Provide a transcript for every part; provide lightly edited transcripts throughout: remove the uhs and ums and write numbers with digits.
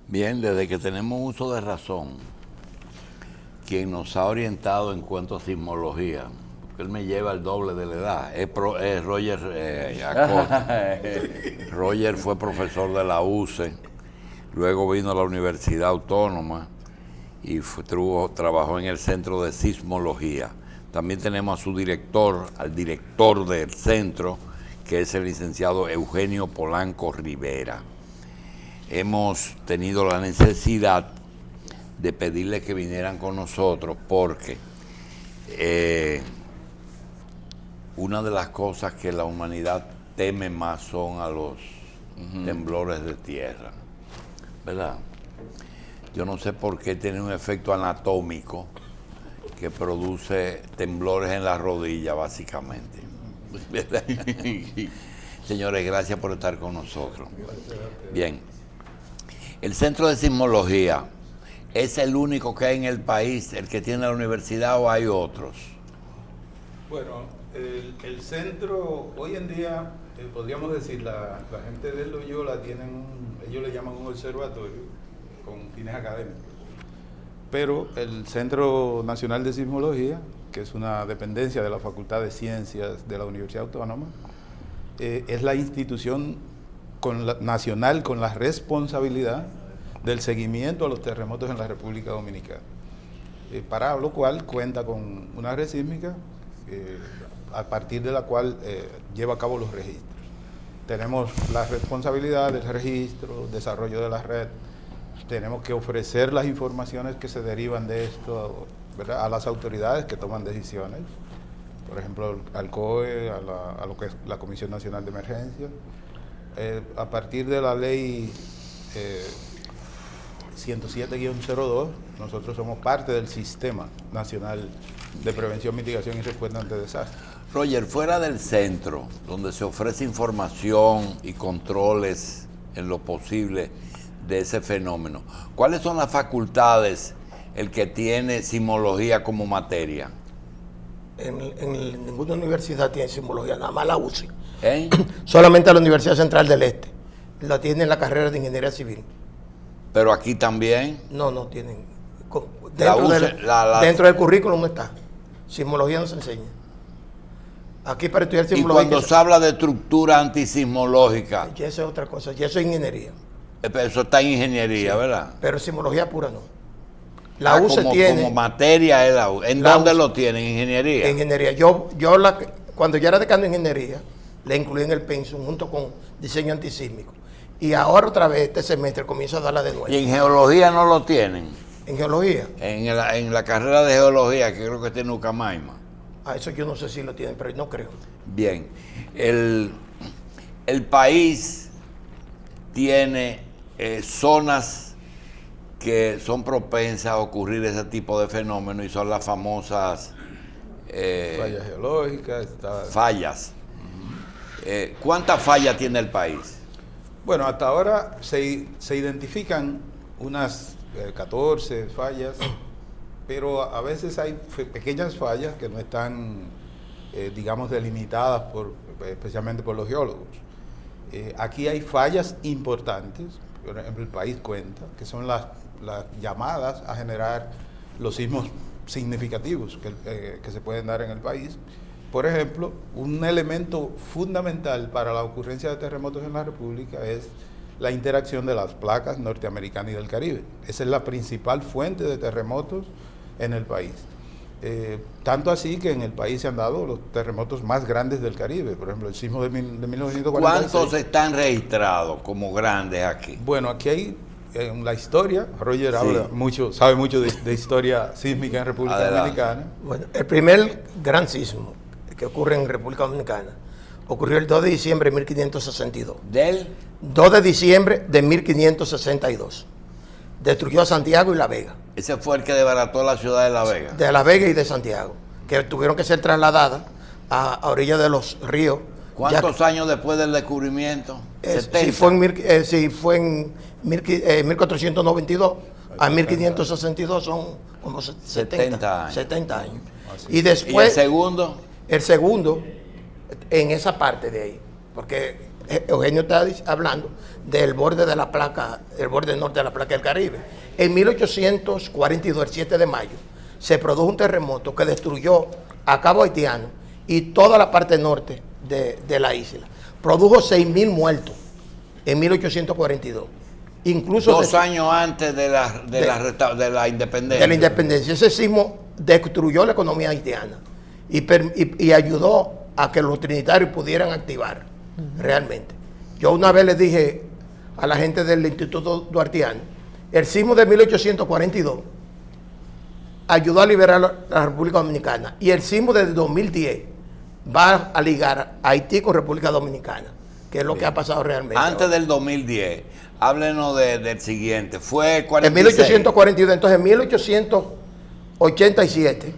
Bien, desde que tenemos uso de razón, quien nos ha orientado en cuanto a sismología, porque él me lleva el doble de la edad, es Roger Acosta. Roger fue profesor de la UCE, luego vino a la Universidad Autónoma y trabajó en el Centro de Sismología. También tenemos a su director, al director del centro, que es el licenciado Eugenio Polanco Rivera. Hemos tenido la necesidad de pedirle que vinieran con nosotros porque una de las cosas que la humanidad teme más son a los temblores de tierra, ¿verdad? Yo no sé por qué tiene un efecto anatómico que produce temblores en la rodilla, básicamente. ¿Verdad? Señores, gracias por estar con nosotros. Bien. El Centro de Sismología es el único que hay en el país, el que tiene la universidad, o hay otros. Bueno, el centro hoy en día, podríamos decir, la gente de Loyola tienen, ellos le llaman un observatorio con fines académicos. Pero el Centro Nacional de Sismología, que es una dependencia de la Facultad de Ciencias de la Universidad Autónoma, es la institución nacional con la responsabilidad del seguimiento a los terremotos en la República Dominicana, para lo cual cuenta con una red sísmica a partir de la cual lleva a cabo los registros. Tenemos la responsabilidad del registro, desarrollo de la red, tenemos que ofrecer las informaciones que se derivan de esto, ¿verdad?, a las autoridades que toman decisiones, por ejemplo al COE, a lo que es la Comisión Nacional de Emergencia. A partir de la ley 107-02, nosotros somos parte del Sistema Nacional de Prevención, Mitigación y Respuesta ante Desastres. Roger, fuera del centro, donde se ofrece información y controles en lo posible de ese fenómeno, ¿cuáles son las facultades el que tiene sismología como materia? En ninguna universidad tiene sismología, nada más la UCI. Solamente la Universidad Central del Este la tiene en la carrera de Ingeniería Civil. ¿Pero aquí también? No tienen. Dentro del currículum está. Sismología no se enseña. Aquí para estudiar sismología... Y cuando se habla de estructura antisismológica... Ya eso es otra cosa, ya eso es ingeniería. Eso está en ingeniería, sí, ¿verdad? Pero sismología pura no. La UCE tiene... Como materia es la UCE. ¿En dónde lo tiene? ¿En ingeniería? En ingeniería. Cuando yo era decano de ingeniería, la incluí en el pensum junto con diseño antisísmico. Y ahora otra vez este semestre comienzo a darla de nuevo. ¿Y en geología no lo tienen? ¿En geología? En la carrera de geología, que creo que tiene Ucamaima. Eso yo no sé si lo tienen, pero no creo. Bien. El país tiene zonas que son propensas a ocurrir ese tipo de fenómenos y son las famosas fallas geológicas. Fallas. ¿Cuántas fallas tiene el país? Bueno, hasta ahora se identifican unas 14 fallas, pero a veces hay pequeñas fallas que no están, digamos, delimitadas especialmente por los geólogos. Aquí hay fallas importantes, por ejemplo, el país cuenta, que son las llamadas a generar los sismos significativos que se pueden dar en el país. Por ejemplo, un elemento fundamental para la ocurrencia de terremotos en la República es la interacción de las placas norteamericanas y del Caribe. Esa es la principal fuente de terremotos en el país. Tanto así que en el país se han dado los terremotos más grandes del Caribe, por ejemplo, el sismo de 1946. ¿Cuántos están registrados como grandes aquí? Bueno, aquí hay, en la historia, Roger Sí. habla mucho, sabe mucho de historia sísmica en República Adelante. Dominicana. Bueno, el primer gran sismo que ocurre en República Dominicana ocurrió el 2 de diciembre de 1562. ¿Del? 2 de diciembre de 1562. Destruyó a Santiago y La Vega. Ese fue el que desbarató la ciudad de La Vega. De La Vega y de Santiago, que tuvieron que ser trasladadas a orillas de los ríos. ¿Cuántos años después del descubrimiento? 70. Si fue en 1492 a 1562 son como 70 años. 70 años. ¿Y después... el segundo? El segundo, en esa parte de ahí, porque Eugenio está hablando del borde de la placa, el borde norte de la placa del Caribe. En 1842, el 7 de mayo, se produjo un terremoto que destruyó a Cabo Haitiano y toda la parte norte de la isla. Produjo 6.000 muertos en 1842. Incluso 2 años antes de la independencia. De la independencia. Ese sismo destruyó la economía haitiana y ayudó a que los trinitarios pudieran activar realmente. Yo una vez les dije a la gente del Instituto Duartiano, el sismo de 1842 ayudó a liberar la República Dominicana y el sismo de 2010 va a ligar a Haití con República Dominicana, que es lo que ha pasado realmente. Antes del 2010, háblenos del siguiente. Fue 46. En 1842, entonces en 1887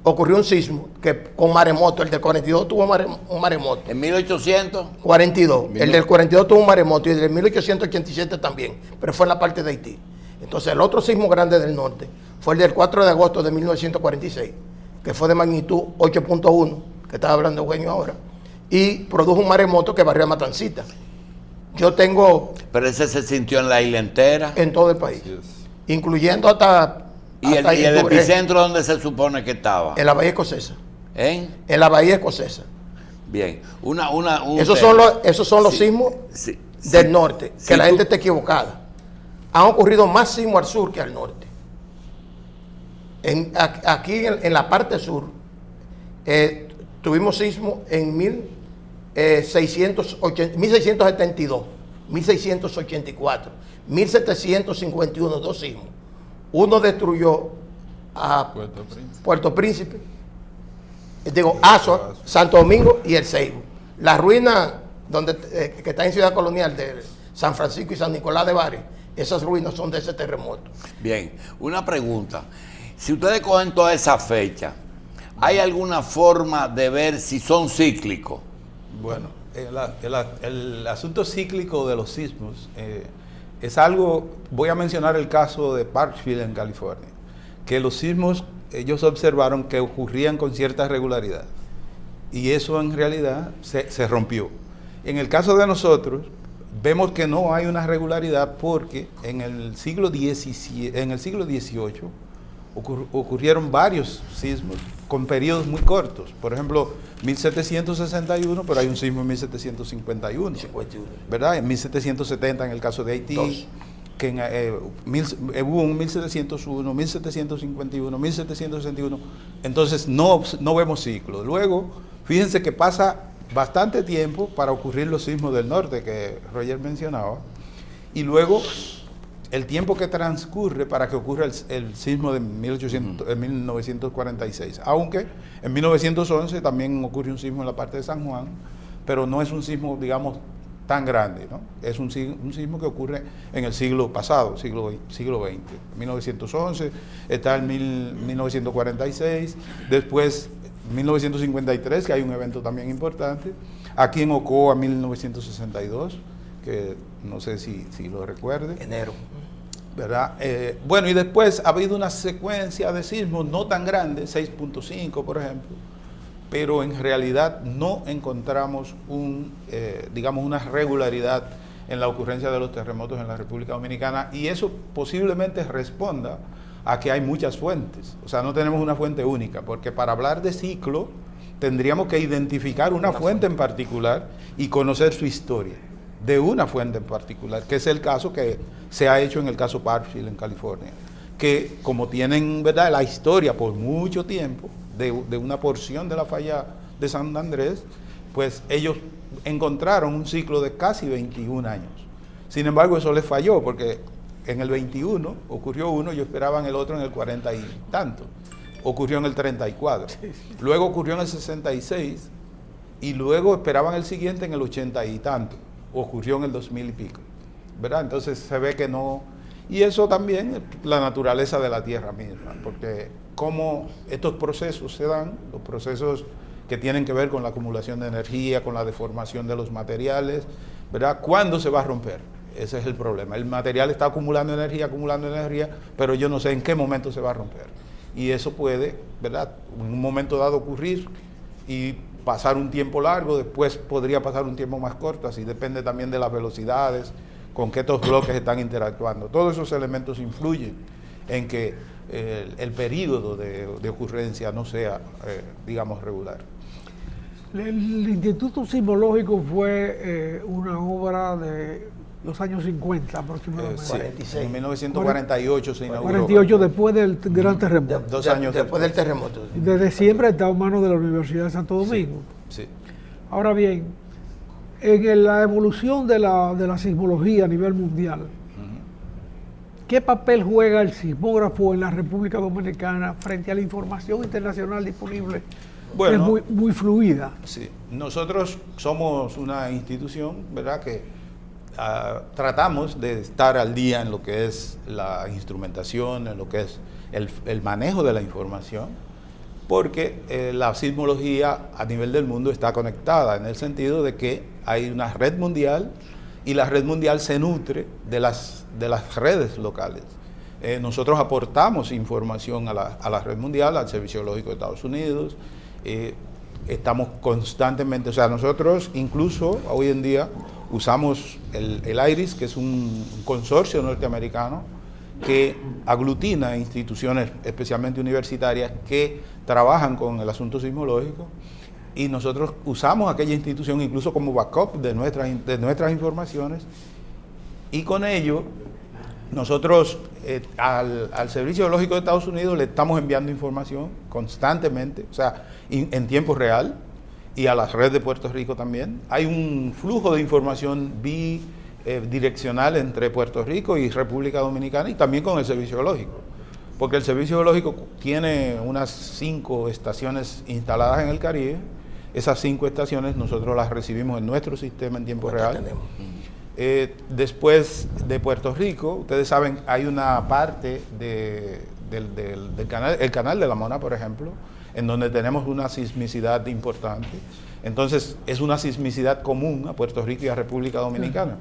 ocurrió un sismo que con maremoto, el del 42 tuvo un maremoto. En 1842. 42, el del 42 tuvo un maremoto y el del 1887 también, pero fue en la parte de Haití. Entonces el otro sismo grande del norte fue el del 4 de agosto de 1946, que fue de magnitud 8.1, que estaba hablando Eugenio ahora, y produjo un maremoto que barrió a Matancita. Yo tengo... Pero ese se sintió en la isla entera. En todo el país, incluyendo hasta... ¿Y el epicentro dónde se supone que estaba? En la Bahía Escocesa. En la Bahía Escocesa. Bien. Esos son los sismos del norte, que la gente está equivocada. Han ocurrido más sismos al sur que al norte. Aquí en la parte sur tuvimos sismos en 1672, 1684, 1751, 2 sismos. Uno destruyó a Puerto Príncipe, Azua, Santo Domingo y El Ceibo. La ruina que está en Ciudad Colonial de San Francisco y San Nicolás de Bari, esas ruinas son de ese terremoto. Bien, una pregunta. Si ustedes cogen toda esa fecha, ¿hay alguna forma de ver si son cíclicos? Bueno, el asunto cíclico de los sismos es algo, voy a mencionar el caso de Parkville en California, que los sismos ellos observaron que ocurrían con cierta regularidad y eso en realidad se rompió. En el caso de nosotros, vemos que no hay una regularidad porque en el siglo XVIII ocurrieron varios sismos con periodos muy cortos. Por ejemplo, 1761, pero hay un sismo en 1751, ¿verdad? En 1770 en el caso de Haití, que hubo un 1701, 1751, 1761. Entonces no vemos ciclos. Luego, fíjense que pasa bastante tiempo para ocurrir los sismos del norte que Roger mencionaba, y luego el tiempo que transcurre para que ocurra el sismo de 1946, aunque en 1911 también ocurre un sismo en la parte de San Juan, pero no es un sismo, digamos, tan grande, ¿no? Es un sismo que ocurre en el siglo pasado, siglo XX. 1911, está en 1946, después 1953, que hay un evento también importante, aquí en Ocoa 1962, que no sé si lo recuerde. Enero. ¿Verdad? Bueno, y después ha habido una secuencia de sismos no tan grandes, 6.5 por ejemplo, pero en realidad no encontramos digamos una regularidad en la ocurrencia de los terremotos en la República Dominicana, y eso posiblemente responda a que hay muchas fuentes. O sea, no tenemos una fuente única, porque para hablar de ciclo tendríamos que identificar una fuente en particular y conocer su historia de una fuente en particular, que es el caso que se ha hecho en el caso Parkville en California, que como tienen, ¿verdad?, la historia por mucho tiempo de una porción de la falla de San Andrés, pues ellos encontraron un ciclo de casi 21 años. Sin embargo, eso les falló, porque en el 21 ocurrió uno, ellos esperaban el otro en el 40 y tanto, ocurrió en el 34, luego ocurrió en el 66, y luego esperaban el siguiente en el 80 y tanto, ocurrió en el 2000 y pico, ¿verdad? Entonces se ve que no, y eso también la naturaleza de la Tierra misma, porque como estos procesos se dan, los procesos que tienen que ver con la acumulación de energía, con la deformación de los materiales, ¿verdad? ¿Cuándo se va a romper? Ese es el problema. El material está acumulando energía, pero yo no sé en qué momento se va a romper. Y eso puede, ¿verdad?, en un momento dado ocurrir, y pasar un tiempo largo, después podría pasar un tiempo más corto, así depende también de las velocidades, con que estos bloques están interactuando. Todos esos elementos influyen en que el período de ocurrencia no sea, digamos, regular. El Instituto Sismológico fue una obra de los años 50 aproximadamente. Sí, 46. en 1948 se inauguró. 48 después del gran terremoto. 2 años después del terremoto. Y desde siempre ha estado en manos de la Universidad de Santo Domingo. Sí. Ahora bien, en la evolución de la sismología a nivel mundial, ¿qué papel juega el sismógrafo en la República Dominicana frente a la información internacional disponible? Bueno, Es muy fluida. sí. Nosotros somos una institución, ¿verdad?, que tratamos de estar al día en lo que es la instrumentación, en lo que es el manejo de la información, porque la sismología a nivel del mundo está conectada, en el sentido de que hay una red mundial y la red mundial se nutre de las redes locales. Nosotros aportamos información a la red mundial, al Servicio Geológico de Estados Unidos. Estamos constantemente, o sea, nosotros incluso hoy en día usamos el IRIS, que es un consorcio norteamericano que aglutina instituciones, especialmente universitarias, que trabajan con el asunto sismológico, y nosotros usamos aquella institución incluso como backup de nuestras informaciones, y con ello nosotros al Servicio Geológico de Estados Unidos le estamos enviando información constantemente, o sea, en tiempo real, y a la red de Puerto Rico también. Hay un flujo de información bidireccional entre Puerto Rico y República Dominicana, y también con el Servicio Geológico, porque el Servicio Geológico tiene unas 5 estaciones instaladas en el Caribe. Esas 5 estaciones nosotros las recibimos en nuestro sistema en tiempo real. Después de Puerto Rico, ustedes saben, hay una parte del canal, el canal de la Mona, por ejemplo, en donde tenemos una sismicidad importante. Entonces, es una sismicidad común a Puerto Rico y a República Dominicana.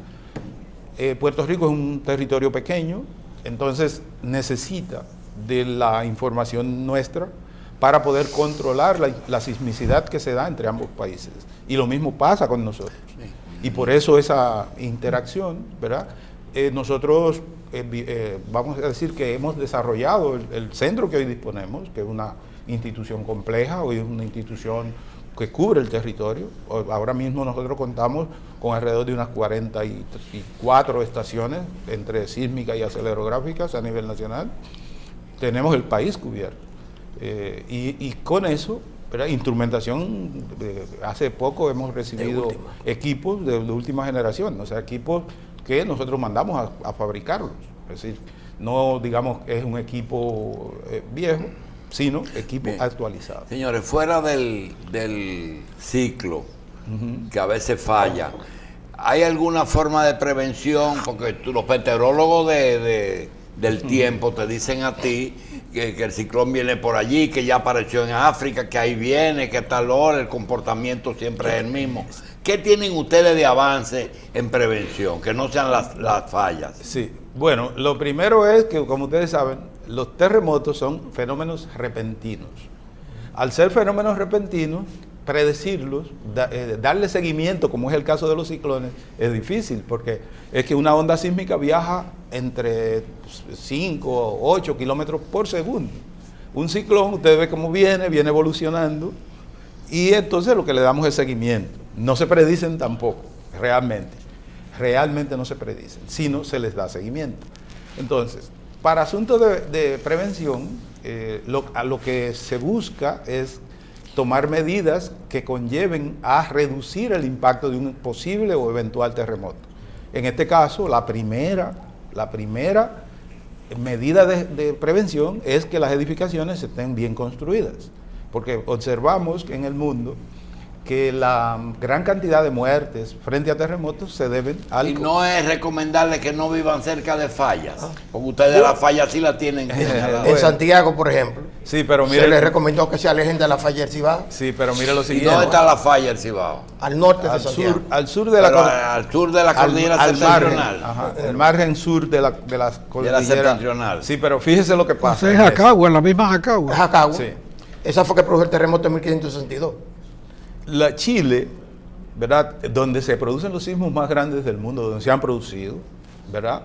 Puerto Rico es un territorio pequeño, entonces necesita de la información nuestra para poder controlar la sismicidad que se da entre ambos países. Y lo mismo pasa con nosotros. Y por eso esa interacción, ¿verdad? Nosotros, vamos a decir que hemos desarrollado el centro que hoy disponemos, que es una institución compleja, hoy es una institución que cubre el territorio. Ahora mismo nosotros contamos con alrededor de unas 44 estaciones entre sísmicas y acelerográficas a nivel nacional. Tenemos el país cubierto. Y con eso, ¿verdad?, instrumentación, hace poco hemos recibido equipos de última generación, o sea, equipos que nosotros mandamos a fabricarlos. Es decir, no digamos que es un equipo viejo, sino equipo actualizado. Señores, fuera del ciclo, que a veces falla, ¿hay alguna forma de prevención? Porque los meteorólogos del tiempo te dicen a ti que el ciclón viene por allí, que ya apareció en África, que ahí viene, que a tal hora, el comportamiento siempre es el mismo. ¿Qué tienen ustedes de avance en prevención? Que no sean las fallas. Sí, bueno, lo primero es que, como ustedes saben, los terremotos son fenómenos repentinos. Al ser fenómenos repentinos, predecirlos, darle seguimiento, como es el caso de los ciclones, es difícil, porque es que una onda sísmica viaja entre 5 o 8 kilómetros por segundo. Un ciclón, usted ve cómo viene evolucionando, y entonces lo que le damos es seguimiento. No se predicen tampoco, realmente no se predicen, sino se les da seguimiento. Entonces, para asuntos de prevención, lo que se busca es tomar medidas que conlleven a reducir el impacto de un posible o eventual terremoto. En este caso, la primera medida de prevención es que las edificaciones estén bien construidas, porque observamos que en el mundo que la gran cantidad de muertes frente a terremotos se deben al... Y no es recomendarle que no vivan cerca de fallas, porque ustedes las fallas sí las tienen. En Santiago, por ejemplo, sí, pero mire, se les recomendó que se alejen de la falla del Cibao. Sí, pero mire lo ¿Y siguiente. dónde está la falla del Cibao? Al norte de Santiago. Al sur de la cordillera septentrional. El margen sur de las cordilleras septentrional. Sí, pero fíjese lo que pasa. Es Jacagua, en la misma Jacagua. Es Jacagua. Sí. Esa fue que produjo el terremoto en 1562. Chile, ¿verdad?, donde se producen los sismos más grandes del mundo, donde se han producido, ¿verdad?,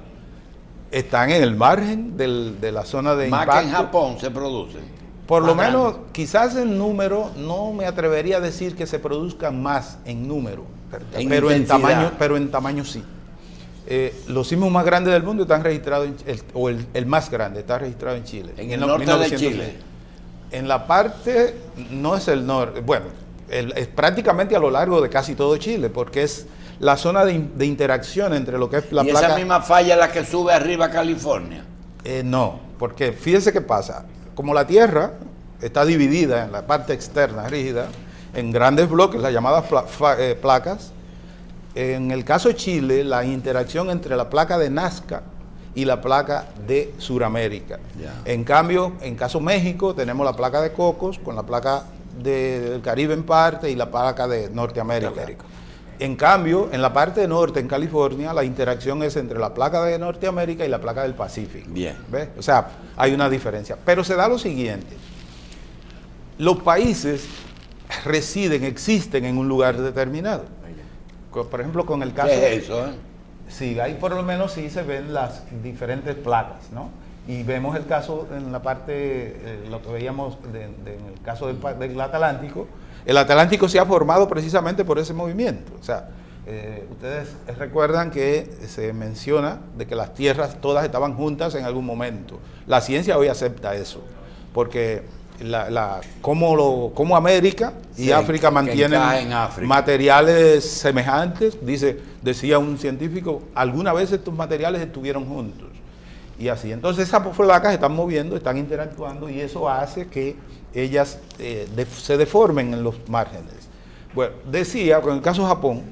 están en el margen de la zona de impacto. Más que en Japón se producen. Por lo Más menos, grande. quizás en número, no me atrevería a decir que se produzcan más en número, En pero intensidad. en tamaño sí. Los sismos más grandes del mundo están registrados, el más grande está registrado en Chile. En el norte de Chile. En la parte, no es el norte, bueno, es prácticamente a lo largo de casi todo Chile, porque es la zona de interacción entre lo que es la y placa. esa misma falla es la que sube arriba a California. No, porque fíjense qué pasa. Como la Tierra está dividida en la parte externa rígida, en grandes bloques, las llamadas placas, en el caso de Chile, la interacción entre la placa de Nazca y la placa de Sudamérica. Ya. En cambio, en caso México, tenemos la placa de Cocos con la placa del Caribe en parte y la placa de Norteamérica. En cambio, en la parte norte, en California, la interacción es entre la placa de Norteamérica y la placa del Pacífico. Bien. ¿Ves? O sea, hay una diferencia. Pero se da lo siguiente. Los países existen en un lugar determinado. Por ejemplo, con el caso... ¿Qué es eso? Sí, ahí por lo menos sí se ven las diferentes placas, ¿no? Y vemos el caso en la parte, lo que veíamos en el caso del Atlántico. El Atlántico se ha formado precisamente por ese movimiento. O sea, ustedes recuerdan que se menciona de que las tierras todas estaban juntas en algún momento. La ciencia hoy acepta eso, porque cómo América y Sí, África que mantienen encaja en África. materiales semejantes, decía un científico, alguna vez estos materiales estuvieron juntos. Y así, entonces esas placas están moviendo, están interactuando y eso hace que ellas se deformen en los márgenes. Bueno, decía, con el caso de Japón,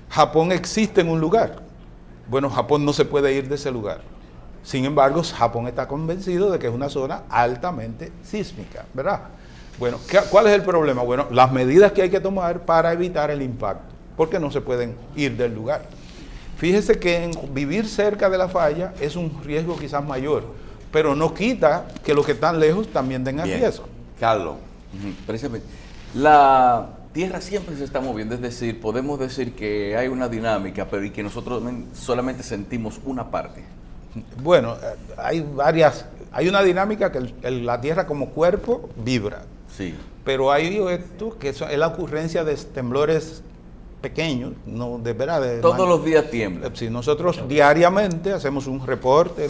Japón existe en un lugar. Bueno, Japón no se puede ir de ese lugar. Sin embargo, Japón está convencido de que es una zona altamente sísmica, ¿verdad? Bueno, ¿cuál es el problema? Bueno, las medidas que hay que tomar para evitar el impacto, porque no se pueden ir del lugar. Fíjese que vivir cerca de la falla es un riesgo quizás mayor, pero no quita que los que están lejos también tengan Bien. riesgo. Carlos. Precisamente. La Tierra siempre se está moviendo, es decir, podemos decir que hay una dinámica, pero y que nosotros solamente sentimos una parte. Bueno, hay una dinámica que la Tierra como cuerpo vibra, Sí. pero hay esto que es la ocurrencia de temblores pequeños, no de verdad. Todos los días tiembla. Si nosotros diariamente hacemos un reporte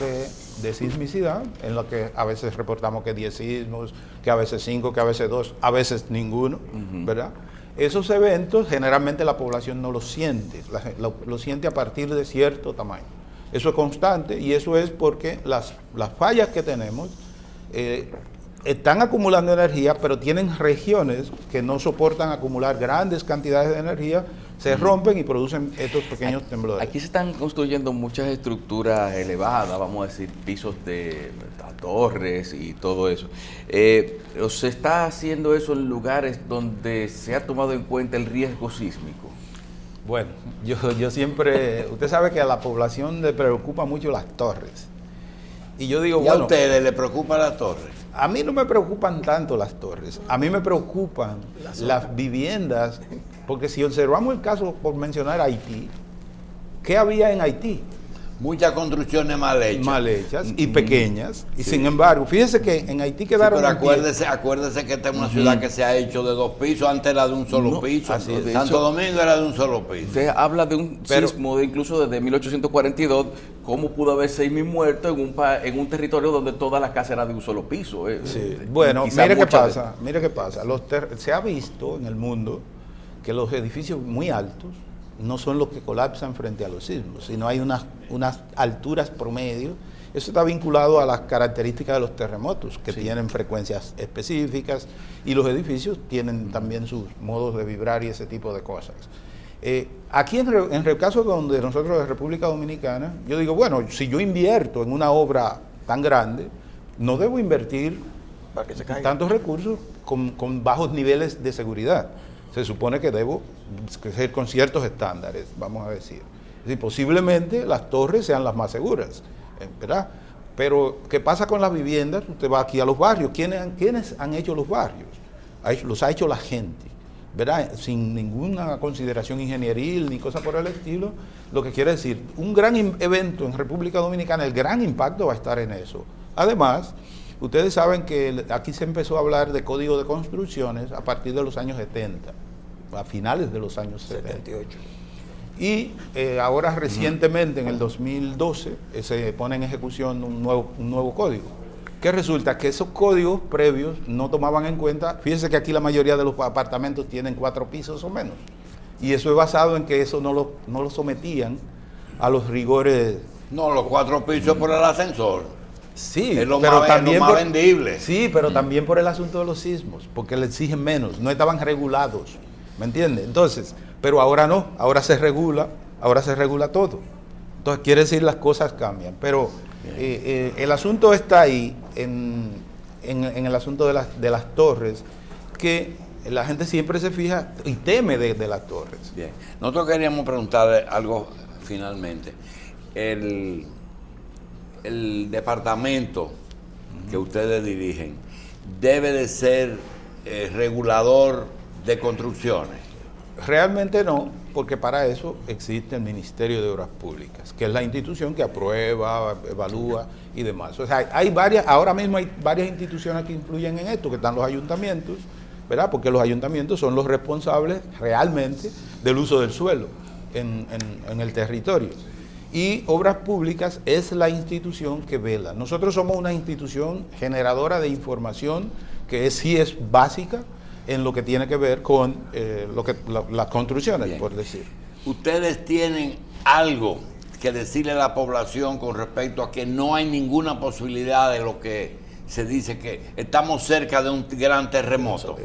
de sismicidad, en lo que a veces reportamos que 10 sismos, que a veces 5, que a veces 2, a veces ninguno, ¿verdad? Esos eventos generalmente la población no los siente, lo siente a partir de cierto tamaño. Eso es constante y eso es porque las fallas que tenemos están acumulando energía, pero tienen regiones que no soportan acumular grandes cantidades de energía, se rompen y producen estos pequeños temblores. Aquí se están construyendo muchas estructuras elevadas, vamos a decir, pisos de torres y todo eso. ¿O se está haciendo eso en lugares donde se ha tomado en cuenta el riesgo sísmico? Bueno, yo siempre, usted sabe que a la población le preocupa mucho las torres. Y yo digo, ¿Y a bueno, ustedes les preocupa la torre? a mí no me preocupan tanto las torres, a mí me preocupan las viviendas, porque si observamos el caso, por mencionar Haití, ¿qué había en Haití? Muchas construcciones mal hechas. Mal hechas y pequeñas, y sin embargo, fíjese que en Haití Sí, quedaron... pero en pie. acuérdese que esta es una ciudad que se ha hecho de 2 pisos, antes era de un solo No, piso. así es, de Santo hecho- Domingo era de un solo piso. Usted habla de un sismo incluso desde 1842, ¿cómo pudo haber 6.000 muertos en un territorio donde toda la casa era de un solo piso? Sí. Bueno, Quizá mire qué muchas pasa, mire qué pasa. Se ha visto en el mundo que los edificios muy altos no son los que colapsan frente a los sismos, sino hay unas alturas promedio. Eso está vinculado a las características de los terremotos, que tienen frecuencias específicas, y los edificios tienen también sus modos de vibrar y ese tipo de cosas. Aquí en el caso donde nosotros de República Dominicana, yo digo, bueno, si yo invierto en una obra tan grande, no debo invertir Para que se caiga. tantos recursos con bajos niveles de seguridad. Se supone que debo ser con ciertos estándares, vamos a decir. Es decir, posiblemente las torres sean las más seguras, ¿verdad? Pero, ¿qué pasa con las viviendas? Usted va aquí a los barrios. ¿Quiénes han hecho los barrios? Los ha hecho la gente. ¿verdad? Sin ninguna consideración ingenieril ni cosa por el estilo, lo que quiere decir, un gran evento en República Dominicana, el gran impacto va a estar en eso. Además, ustedes saben que aquí se empezó a hablar de código de construcciones a partir de los años 70, a finales de los años 78. Y ahora recientemente, en el 2012, se pone en ejecución un nuevo código. ¿Qué resulta? Que esos códigos previos no tomaban en cuenta, fíjense que aquí la mayoría de los apartamentos tienen 4 pisos o menos, y eso es basado en que eso no lo sometían a los rigores. No, los 4 pisos por el ascensor. Sí, es lo pero más, también es lo más vendible. Sí, pero también por el asunto de los sismos, porque le exigen menos, no estaban regulados, ¿me entiendes? Entonces, pero ahora no, ahora se regula todo. Entonces quiere decir las cosas cambian, pero el asunto está ahí en el asunto de las torres, que la gente siempre se fija y teme de las torres. Bien, nosotros queríamos preguntarle algo finalmente. El departamento que ustedes dirigen debe de ser regulador de construcciones. Realmente no, porque para eso existe el Ministerio de Obras Públicas, que es la institución que aprueba, evalúa y demás. O sea, ahora mismo hay varias instituciones que influyen en esto, que están los ayuntamientos, ¿verdad? Porque los ayuntamientos son los responsables realmente del uso del suelo en el territorio. Y Obras Públicas es la institución que vela. Nosotros somos una institución generadora de información que sí es básica en lo que tiene que ver con las construcciones, Bien. por decir. ¿Ustedes tienen algo que decirle a la población con respecto a que no hay ninguna posibilidad de lo que se dice que estamos cerca de un gran terremoto?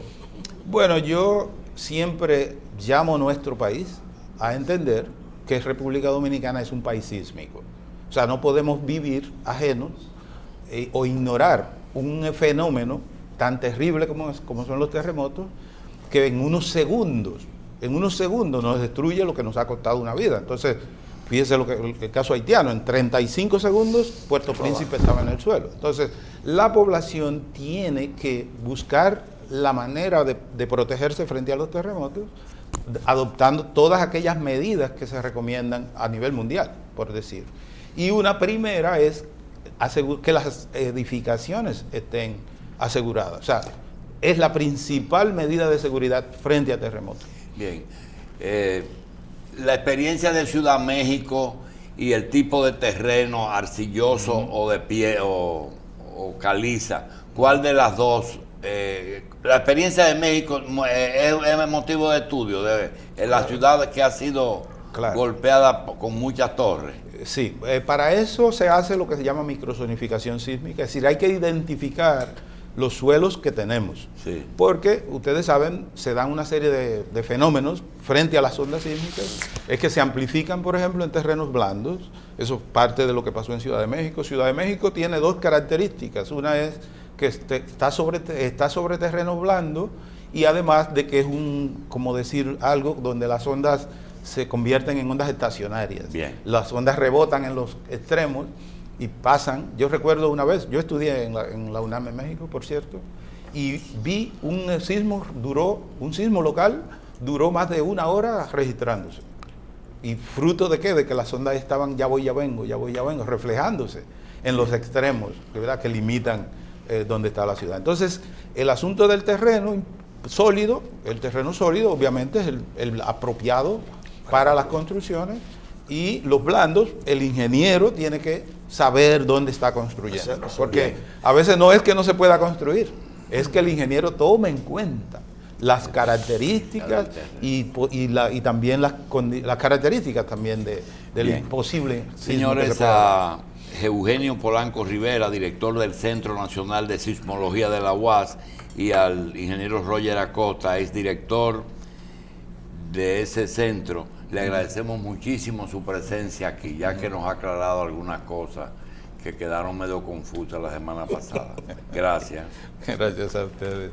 Bueno, yo siempre llamo a nuestro país a entender que República Dominicana es un país sísmico. O sea, no podemos vivir ajenos o ignorar un fenómeno tan terrible como son los terremotos, que en unos segundos nos destruye lo que nos ha costado una vida. Entonces, fíjese el caso haitiano, en 35 segundos Puerto Príncipe estaba en el suelo. Entonces, la población tiene que buscar la manera de protegerse frente a los terremotos, adoptando todas aquellas medidas que se recomiendan a nivel mundial, por decir. Y una primera es que las edificaciones estén aseguradas. O sea, es la principal medida de seguridad frente a terremotos. Bien. La experiencia de Ciudad México y el tipo de terreno arcilloso o de pie o caliza, ¿cuál de las dos? La experiencia de México es motivo de estudio de la ciudad que ha sido golpeada con muchas torres. Sí, para eso se hace lo que se llama microzonificación sísmica, es decir, hay que identificar los suelos que tenemos, sí. Porque ustedes saben, se dan una serie de fenómenos frente a las ondas sísmicas, es que se amplifican, por ejemplo, en terrenos blandos. Eso es parte de lo que pasó en Ciudad de México. Ciudad de México tiene 2 características, una es que está sobre terrenos blandos, y además de que es como decir, algo donde las ondas se convierten en ondas estacionarias. Bien. Las ondas rebotan en los extremos y pasan. Yo recuerdo una vez, yo estudié en la UNAM en México, por cierto, y vi un sismo local, duró más de 1 hora registrándose. ¿Y fruto de qué? De que las ondas estaban ya voy, ya vengo, reflejándose en los extremos, ¿verdad? Que limitan donde está la ciudad. Entonces, el asunto del terreno sólido obviamente es el apropiado para las construcciones, y los blandos, el ingeniero tiene que saber dónde está construyendo, porque a veces no es que no se pueda construir, es que el ingeniero tome en cuenta las características y también las características también del imposible. Señores, a Eugenio Polanco Rivera, director del Centro Nacional de Sismología de la UAS, y al ingeniero Roger Acosta, exdirector de ese centro, le agradecemos muchísimo su presencia aquí, ya que nos ha aclarado algunas cosas que quedaron medio confusas la semana pasada. Gracias. Gracias a ustedes.